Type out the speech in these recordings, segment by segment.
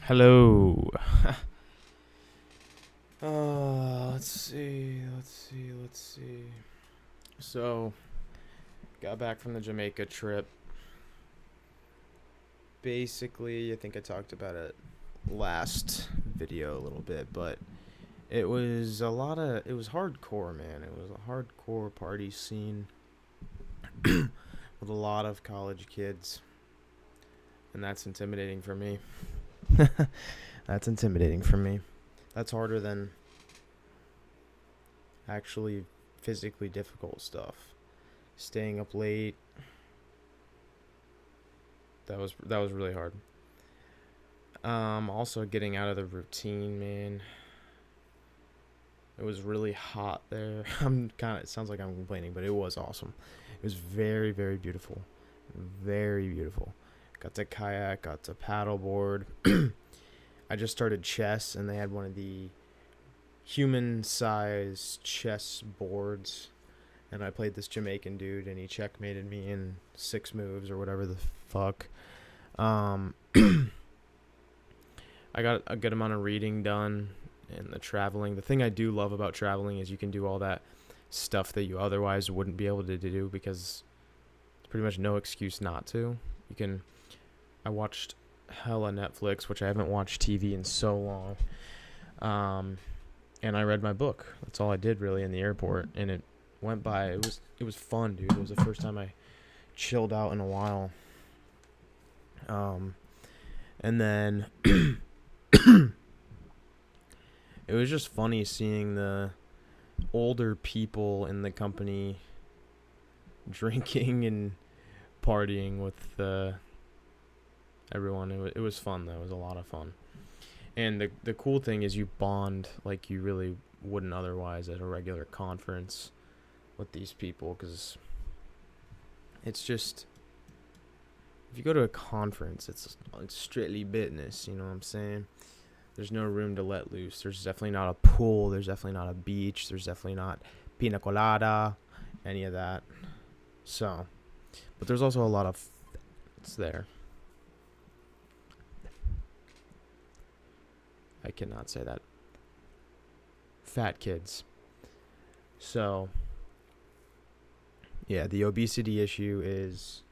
Hello. Let's see. So, got back from the Jamaica trip. Basically, I think I talked about it last video a little bit, but it was hardcore, man. It was a hardcore party scene with a lot of college kids, and that's intimidating for me. That's intimidating for me. That's harder than actually physically difficult stuff. Staying up late. That was really hard. Also getting out of the routine, man. It was really hot there. It sounds like I'm complaining, but it was awesome. It was very, very beautiful. Very beautiful. Got to kayak, got to paddleboard. I just started chess, and they had one of the human-sized chess boards, and I played this Jamaican dude, and he checkmated me in 6 moves or whatever the fuck. I got a good amount of reading done and the traveling. The thing I do love about traveling is you can do all that stuff that you otherwise wouldn't be able to do because there's pretty much no excuse not to. I watched hella Netflix, which I haven't watched TV in so long. And I read my book. That's all I did really in the airport, and it went by. It was fun, dude. It was the first time I chilled out in a while. And then it was just funny seeing the older people in the company drinking and partying with everyone. It was fun, though. It was a lot of fun. And the cool thing is you bond like you really wouldn't otherwise at a regular conference with these people, because it's just, if you go to a conference, it's strictly business, you know what I'm saying? There's no room to let loose. There's definitely not a pool. There's definitely not a beach. There's definitely not pina colada, any of that. So, but there's also a lot of it's there. I cannot say that. Fat kids. So, yeah, the obesity issue is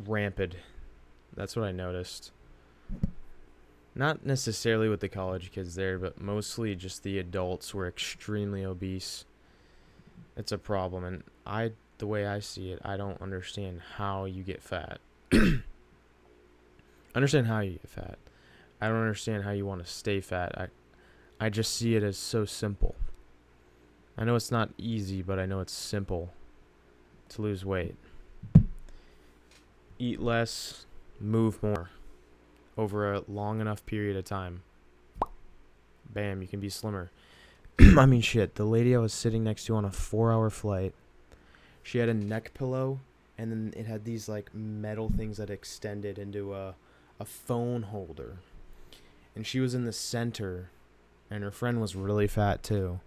rampant. That's what I noticed. Not necessarily with the college kids there, but mostly just the adults were extremely obese. It's a problem, and the way I see it, I don't understand how you get fat. I understand how you get fat. I don't understand how you want to stay fat. I just see it as so simple. I know it's not easy, but I know it's simple to lose weight. Eat less, move more over a long enough period of time. Bam, you can be slimmer. I mean, shit, the lady I was sitting next to on a 4-hour flight, she had a neck pillow, and then it had these like metal things that extended into a phone holder. And she was in the center, and her friend was really fat too.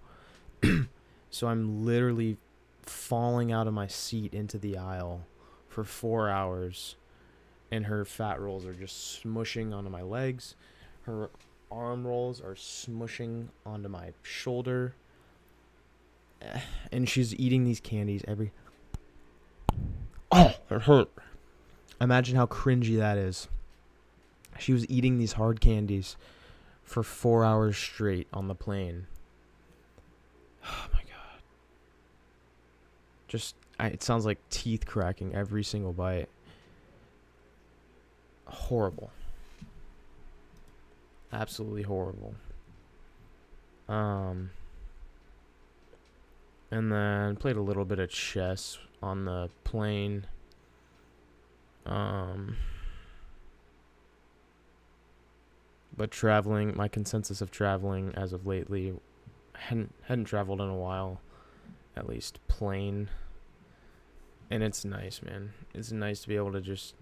So I'm literally falling out of my seat into the aisle for 4 hours, and her fat rolls are just smushing onto my legs. Her arm rolls are smushing onto my shoulder. And she's eating these candies every... Oh, it hurt. Imagine how cringy that is. She was eating these hard candies for 4 hours straight on the plane. Oh my god. It sounds like teeth cracking every single bite. Horrible. Absolutely horrible. And then played a little bit of chess on the plane. But traveling, my consensus of traveling as of lately, hadn't traveled in a while, at least plane. And it's nice, man. It's nice to be able to just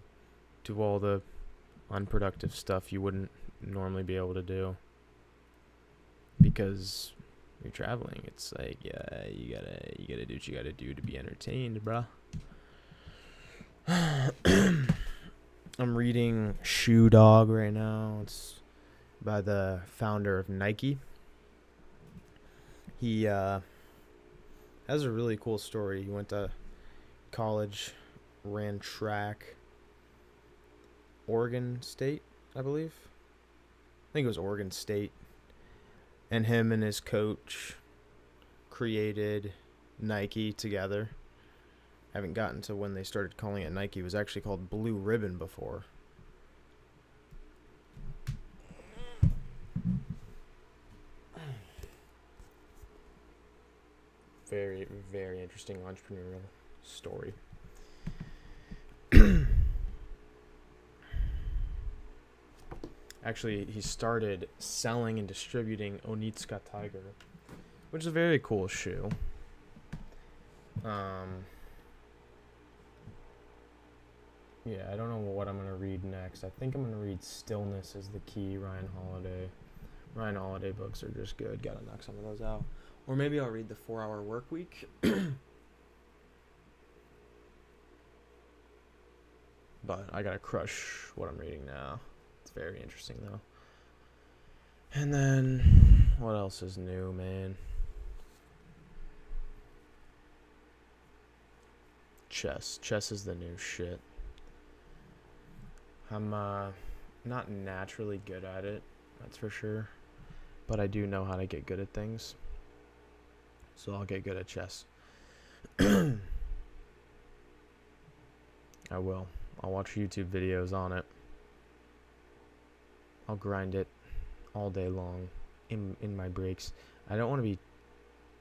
do all the unproductive stuff you wouldn't normally be able to do, because you're traveling. It's like, yeah, you gotta do what you gotta do to be entertained, bruh. I'm reading Shoe Dog right now. It's by the founder of Nike. He has a really cool story. He went to college, ran track, Oregon State, I believe. I think it was Oregon State. And him and his coach created Nike together. I haven't gotten to when they started calling it Nike. It was actually called Blue Ribbon before. Very, very interesting entrepreneurial story. Actually, he started selling and distributing Onitsuka Tiger, which is a very cool shoe. Yeah, I don't know what I'm going to read next. I think I'm going to read Stillness is the Key, Ryan Holiday. Ryan Holiday books are just good. Got to knock some of those out. Or maybe I'll read the 4-Hour Workweek. But I got to crush what I'm reading now. It's very interesting, though. And then, what else is new, man? Chess. Chess is the new shit. I'm not naturally good at it, that's for sure. But I do know how to get good at things. So I'll get good at chess. I will. I'll watch YouTube videos on it. I'll grind it all day long in my breaks. I don't want to be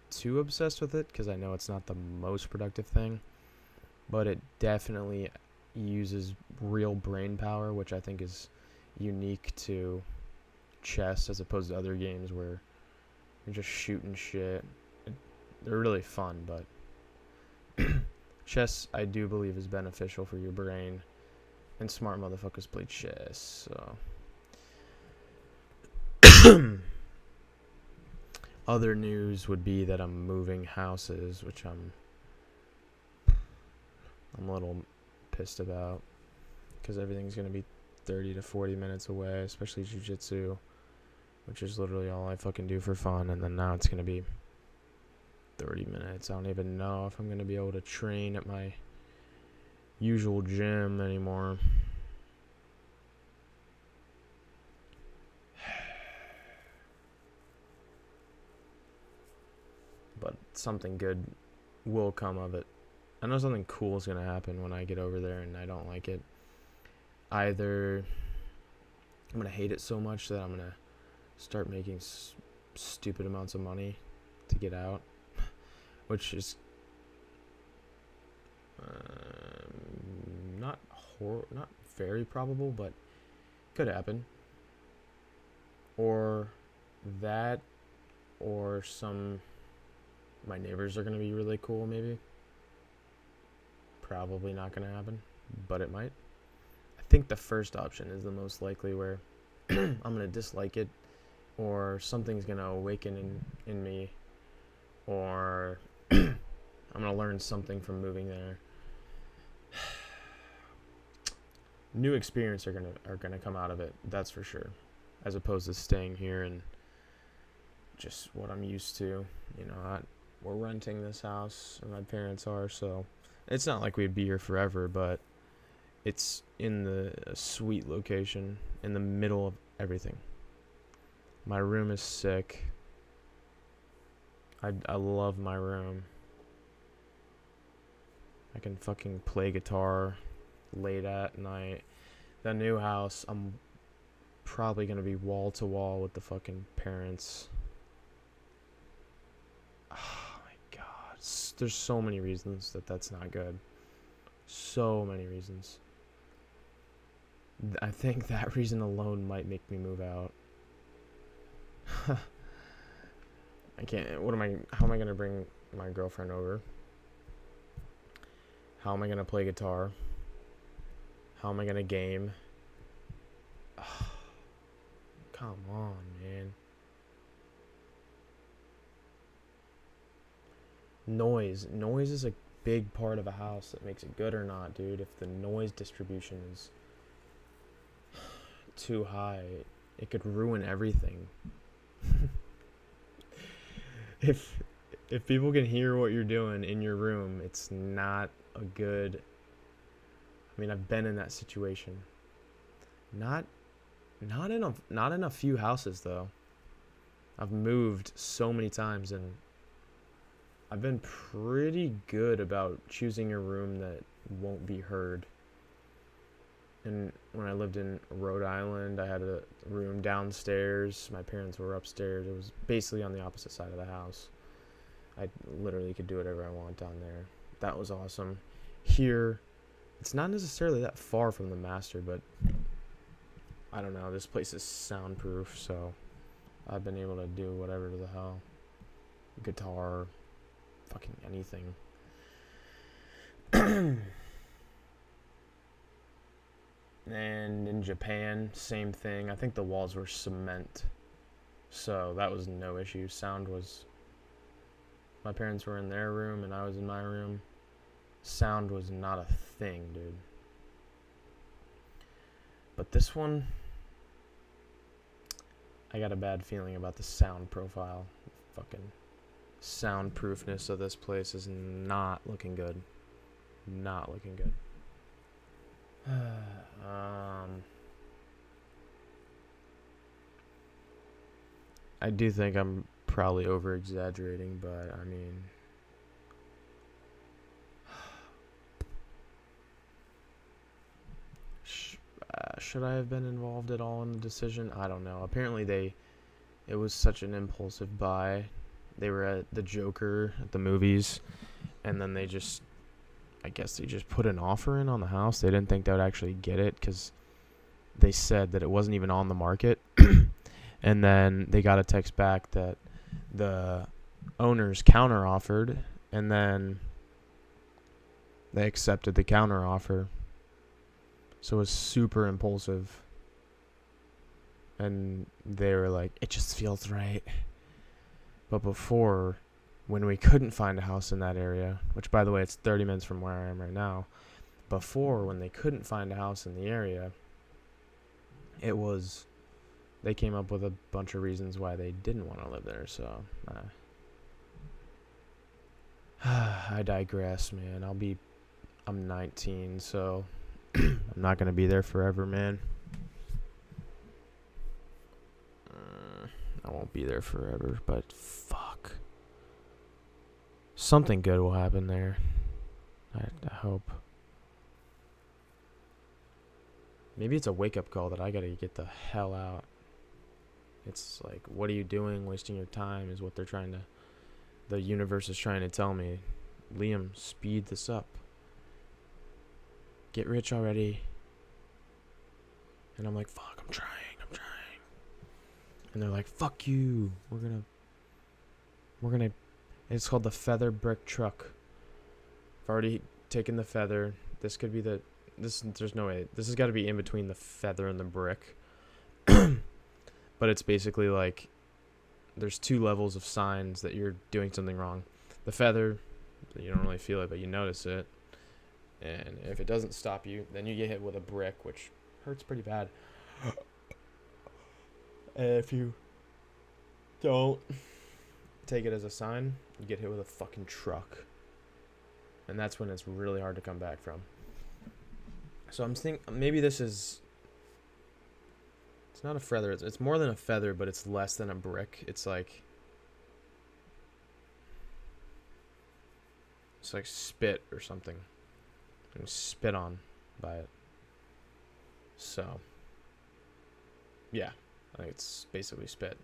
too obsessed with it because I know it's not the most productive thing. But it definitely uses real brain power, which I think is unique to chess as opposed to other games where you're just shooting shit. They're really fun, but chess, I do believe, is beneficial for your brain, and smart motherfuckers play chess, so. Other news would be that I'm moving houses, which I'm a little pissed about, because everything's going to be 30 to 40 minutes away, especially jiu-jitsu, which is literally all I fucking do for fun, and then now it's going to be 30 minutes. I don't even know if I'm going to be able to train at my usual gym anymore. But something good will come of it. I know something cool is going to happen when I get over there and I don't like it. Either I'm going to hate it so much that I'm going to start making stupid amounts of money to get out, which is not very probable, but could happen. Or that, or my neighbors are going to be really cool, maybe. Probably not going to happen, but it might. I think the first option is the most likely, where I'm going to dislike it, or something's going to awaken in me, or I'm going to learn something from moving there. New experience are gonna come out of it, that's for sure, as opposed to staying here and just what I'm used to. You know, we're renting this house, or my parents are, so it's not like we'd be here forever, but it's in a sweet location in the middle of everything. My room is sick. I love my room. I can fucking play guitar late at night. The new house, I'm probably going to be wall to wall with the fucking parents. Oh my god. There's so many reasons that's not good. So many reasons. I think that reason alone might make me move out. I can't. How am I going to bring my girlfriend over? How am I going to play guitar? How am I going to game? Oh, come on, man. Noise. Noise is a big part of a house that makes it good or not, dude. If the noise distribution is too high, it could ruin everything. if people can hear what you're doing in your room, it's not a good. I mean, I've been in that situation. Not in a few houses though. I've moved so many times, and I've been pretty good about choosing a room that won't be heard. And when I lived in Rhode Island, I had a room downstairs. My parents were upstairs. It was basically on the opposite side of the house. I literally could do whatever I want down there. That was awesome. Here, it's not necessarily that far from the master, but I don't know. This place is soundproof, so I've been able to do whatever the hell. Guitar, fucking anything. And in Japan, same thing. I think the walls were cement, so that was no issue. Sound was... My parents were in their room, and I was in my room. Sound was not a thing, dude. But this one, I got a bad feeling about the sound profile. Fucking soundproofness of this place is not looking good. Not looking good. I do think I'm probably over exaggerating, but I mean, should I have been involved at all in the decision? I don't know. Apparently it was such an impulsive buy. They were at the Joker at the movies, and then I guess they just put an offer in on the house. They didn't think they would actually get it because they said that it wasn't even on the market. And then they got a text back that the owners counter offered, and then they accepted the counter offer. So it was super impulsive. And they were like, it just feels right. But before, when we couldn't find a house in that area, which by the way, it's 30 minutes from where I am right now. Before, when they couldn't find a house in the area, they came up with a bunch of reasons why they didn't want to live there. So, I digress, man. I'm 19, so I'm not going to be there forever, man. I won't be there forever, but fuck. Something good will happen there. I hope. Maybe it's a wake-up call that I gotta get the hell out. It's like, what are you doing? Wasting your time is what the universe is trying to tell me. Liam, speed this up. Get rich already. And I'm like, fuck, I'm trying. And they're like, fuck you. We're gonna, it's called the feather brick truck. I've already taken the feather. There's no way. This has got to be in between the feather and the brick. But it's basically like, there's 2 levels of signs that you're doing something wrong. The feather, you don't really feel it, but you notice it. And if it doesn't stop you, then you get hit with a brick, which hurts pretty bad. And if you don't take it as a sign, you get hit with a fucking truck. And that's when it's really hard to come back from. So I'm thinking maybe this is... It's not a feather. It's more than a feather, but it's less than a brick. It's like spit or something. And spit on by it. So, yeah. I think it's basically spit.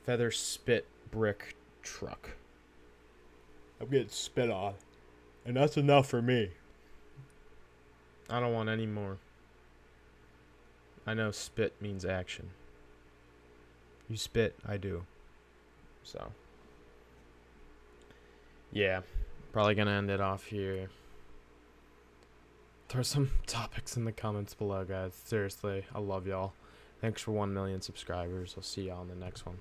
Feather, spit, brick, truck. I'm getting spit on. And that's enough for me. I don't want any more. I know spit means action. You spit, I do. So, yeah. Probably gonna end it off here. Throw some topics in the comments below, guys. Seriously, I love y'all. Thanks for 1 million subscribers. I'll see y'all in the next one.